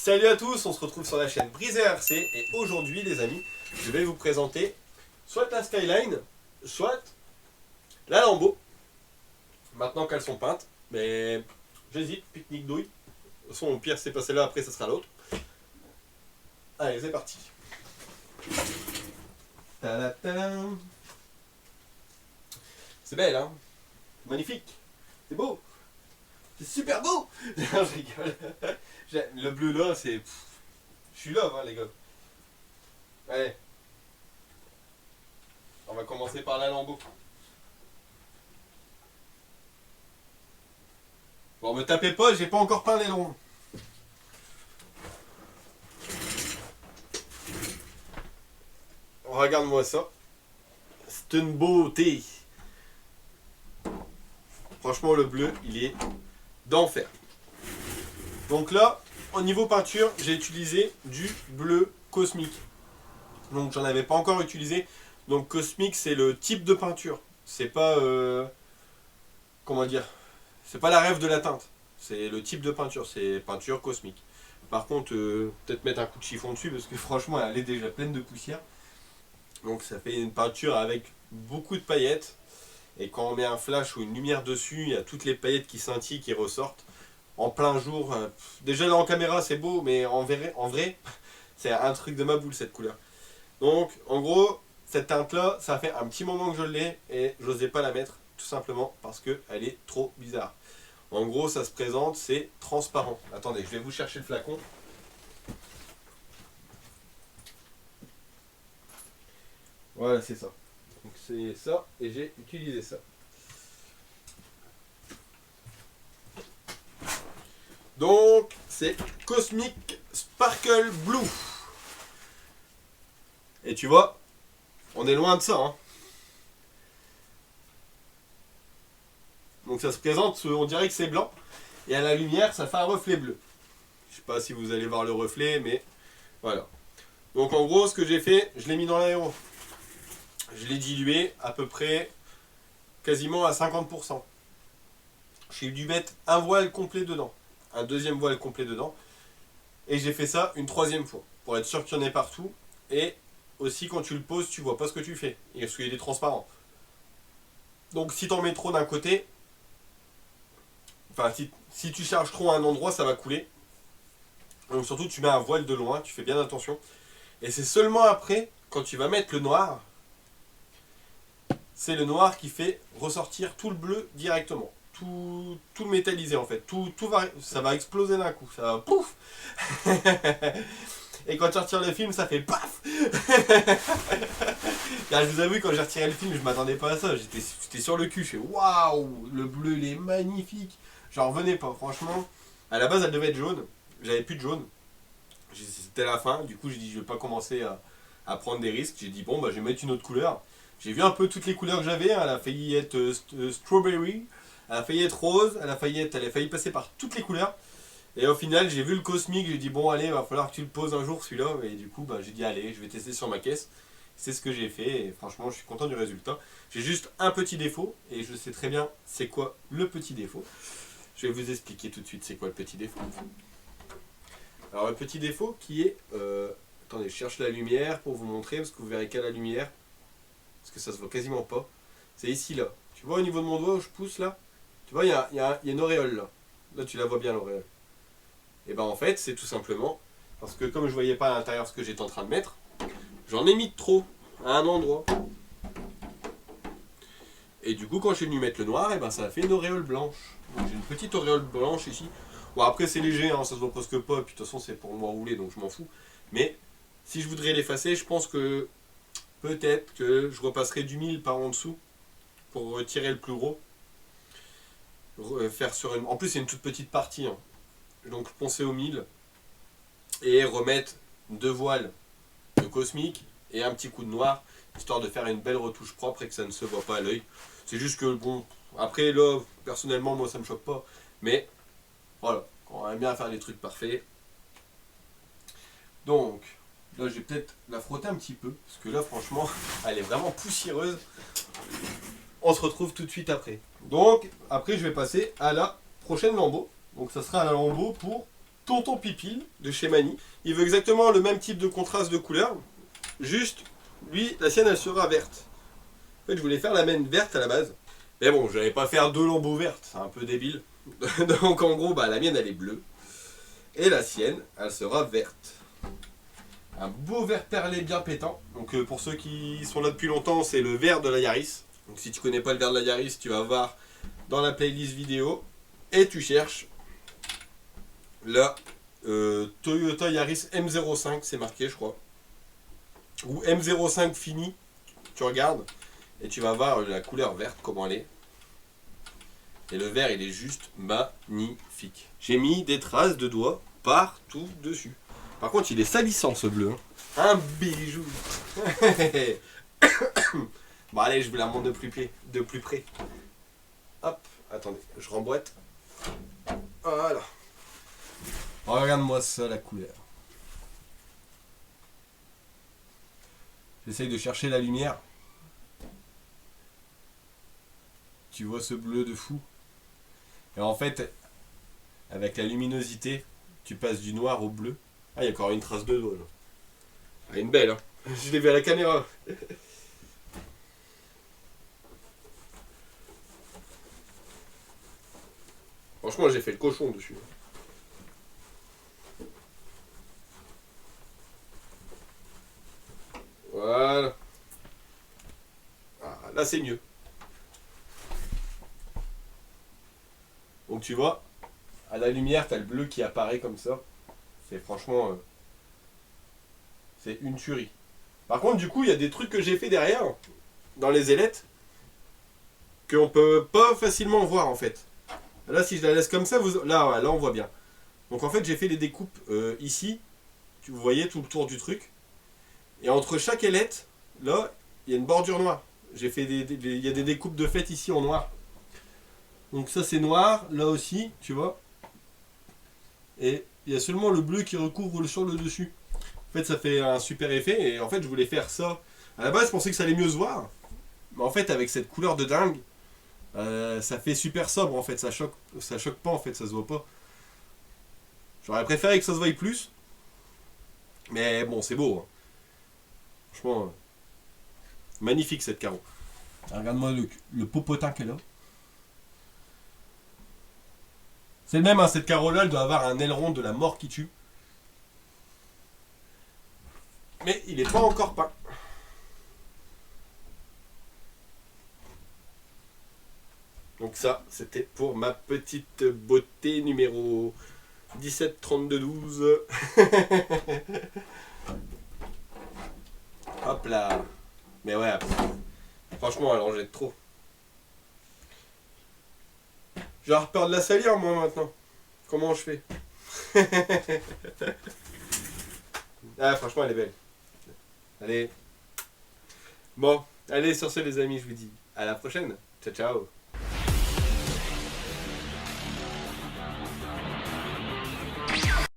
Salut à tous, on se retrouve sur la chaîne Brisé RC et aujourd'hui les amis, je vais vous présenter soit la Skyline, soit la Lambo. Maintenant qu'elles sont peintes, mais j'hésite, pique-nique douille. De toute façon au pire c'est pas celle-là, après ça sera l'autre. Allez c'est parti. Ta-da-ta-da. C'est belle hein, magnifique, c'est beau. C'est super beau. Non, je rigole. Le bleu là, c'est... Je suis love, hein, les gars. Allez. On va commencer par la Lambo. Bon, me tapez pas, j'ai pas encore peint les longs. Regarde-moi ça. C'est une beauté. Franchement, le bleu, il est d'enfer. Donc là, au niveau peinture, j'ai utilisé du bleu cosmique. Donc j'en avais pas encore utilisé. Donc cosmique, c'est le type de peinture. C'est pas comment dire, c'est pas la rêve de la teinte. C'est le type de peinture, c'est peinture cosmique. Par contre, peut-être mettre un coup de chiffon dessus parce que franchement, elle est déjà pleine de poussière. Donc ça fait une peinture avec beaucoup de paillettes. Et quand on met un flash ou une lumière dessus, il y a toutes les paillettes qui scintillent, qui ressortent. En plein jour, déjà là en caméra c'est beau, mais en vrai c'est un truc de ma boule cette couleur. Donc en gros, cette teinte là, ça fait un petit moment que je l'ai et j'osais pas la mettre, tout simplement parce qu'elle est trop bizarre. En gros ça se présente, c'est transparent. Attendez, je vais vous chercher le flacon. Voilà c'est ça. Donc c'est ça et j'ai utilisé ça. Donc, c'est Cosmic Sparkle Blue. Et tu vois, on est loin de ça. Hein. Donc ça se présente, on dirait que c'est blanc. Et à la lumière, ça fait un reflet bleu. Je sais pas si vous allez voir le reflet, mais voilà. Donc en gros, ce que j'ai fait, je l'ai mis dans l'aéro. Je l'ai dilué à peu près quasiment à 50%. J'ai dû mettre un voile complet dedans. Un deuxième voile complet dedans. Et j'ai fait ça une troisième fois. Pour être sûr qu'il y en ait partout. Et aussi quand tu le poses, tu vois pas ce que tu fais. Parce qu'il est transparent. Donc si tu en mets trop d'un côté, enfin si tu charges trop à un endroit, ça va couler. Donc surtout tu mets un voile de loin, tu fais bien attention. Et c'est seulement après, quand tu vas mettre le noir, c'est le noir qui fait ressortir tout le bleu directement. Tout métallisé en fait, ça va exploser d'un coup, ça va pouf. Et quand tu retires le film, ça fait paf. Car je vous avoue, quand j'ai retiré le film, je m'attendais pas à ça, j'étais sur le cul, je fais waouh, le bleu il est magnifique. J'en revenais pas, franchement. À la base elle devait être jaune, j'avais plus de jaune, c'était la fin, du coup j'ai dit je vais pas commencer à prendre des risques, j'ai dit bon bah je vais mettre une autre couleur. J'ai vu un peu toutes les couleurs que j'avais, hein. Elle a failli être strawberry, elle a failli être rose, elle a failli passer par toutes les couleurs. Et au final, j'ai vu le cosmique, j'ai dit bon allez, va falloir que tu le poses un jour celui-là. Et du coup, bah, j'ai dit allez, je vais tester sur ma caisse. C'est ce que j'ai fait et franchement, je suis content du résultat. J'ai juste un petit défaut et je sais très bien c'est quoi le petit défaut. Je vais vous expliquer tout de suite c'est quoi le petit défaut. Alors le petit défaut qui est... attendez, je cherche la lumière pour vous montrer parce que vous verrez qu'à la lumière. Parce que ça se voit quasiment pas. C'est ici là. Tu vois au niveau de mon doigt où je pousse là. Tu vois il y a une auréole là. Là tu la vois bien l'auréole. Et ben en fait c'est tout simplement parce que comme je voyais pas à l'intérieur ce que j'étais en train de mettre, j'en ai mis de trop à un endroit. Et du coup quand je suis venu mettre le noir, et ben ça a fait une auréole blanche. Donc j'ai une petite auréole blanche ici. Bon après c'est léger, hein, ça se voit presque pas, et puis de toute façon c'est pour moi rouler donc je m'en fous. Mais si je voudrais l'effacer, je pense que peut-être que je repasserai du mille par en dessous pour retirer le plus gros. Faire sur une... En plus c'est une toute petite partie. Hein. Donc poncer au mille et remettre deux voiles de cosmique et un petit coup de noir, histoire de faire une belle retouche propre et que ça ne se voit pas à l'œil. C'est juste que bon, après là, personnellement moi ça me choque pas. Mais voilà, on aime bien faire des trucs parfaits. Donc... Là, je vais peut-être la frotter un petit peu, parce que là, franchement, elle est vraiment poussiéreuse. On se retrouve tout de suite après. Donc, après, je vais passer à la prochaine Lambo. Donc, ça sera la Lambo pour Tonton Pipil de chez Mani. Il veut exactement le même type de contraste de couleur. Juste, lui, la sienne, elle sera verte. En fait, je voulais faire la mienne verte à la base. Mais bon, je n'allais pas faire deux lambeaux vertes, c'est un peu débile. Donc en gros, bah, la mienne, elle est bleue. Et la sienne, elle sera verte. Un beau vert perlé bien pétant. Donc pour ceux qui sont là depuis longtemps, c'est le vert de la Yaris. Donc si tu connais pas le vert de la Yaris, tu vas voir dans la playlist vidéo. Et tu cherches la Toyota Yaris M05, c'est marqué je crois. Ou M05 fini. Tu regardes et tu vas voir la couleur verte, comment elle est. Et le vert, il est juste magnifique. J'ai mis des traces de doigts partout dessus. Par contre, il est salissant ce bleu. Un bijou. Bon allez, je vous la montre de plus près. Hop, attendez, je remboîte. Voilà. Regarde-moi ça, la couleur. J'essaye de chercher la lumière. Tu vois ce bleu de fou. Et en fait, avec la luminosité, tu passes du noir au bleu. Ah, il y a encore une trace de doigt là. Ah, une belle, hein. Je l'ai vu à la caméra. Franchement, j'ai fait le cochon dessus. Voilà. Ah, là, c'est mieux. Donc tu vois, à la lumière, tu as le bleu qui apparaît comme ça. C'est franchement... c'est une tuerie. Par contre, du coup, il y a des trucs que j'ai fait derrière, dans les ailettes, qu'on peut pas facilement voir en fait. Là, si je la laisse comme ça, là, on voit bien. Donc en fait, j'ai fait les découpes ici. Vous voyez tout le tour du truc. Et entre chaque ailette, là, il y a une bordure noire. J'ai fait il y a des découpes de fait ici en noir. Donc ça c'est noir, là aussi, tu vois. Et il y a seulement le bleu qui recouvre sur le dessus. En fait, ça fait un super effet. Et en fait, je voulais faire ça. À la base, je pensais que ça allait mieux se voir. Mais en fait, avec cette couleur de dingue, ça fait super sobre en fait. Ça choque pas en fait, ça se voit pas. J'aurais préféré que ça se voie plus. Mais bon, c'est beau. Hein. Franchement, magnifique cette carreau. Regarde-moi le popotin qu'elle a. C'est le même, hein, cette carreau-là, elle doit avoir un aileron de la mort qui tue. Mais il n'est pas encore peint. Donc ça, c'était pour ma petite beauté numéro 17 32 12. Hop là. Mais ouais, franchement, elle en jette trop. J'ai peur de la salir moi maintenant. Comment je fais? Ah franchement elle est belle. Allez. Bon, allez sur ce les amis, je vous dis à la prochaine. Ciao ciao.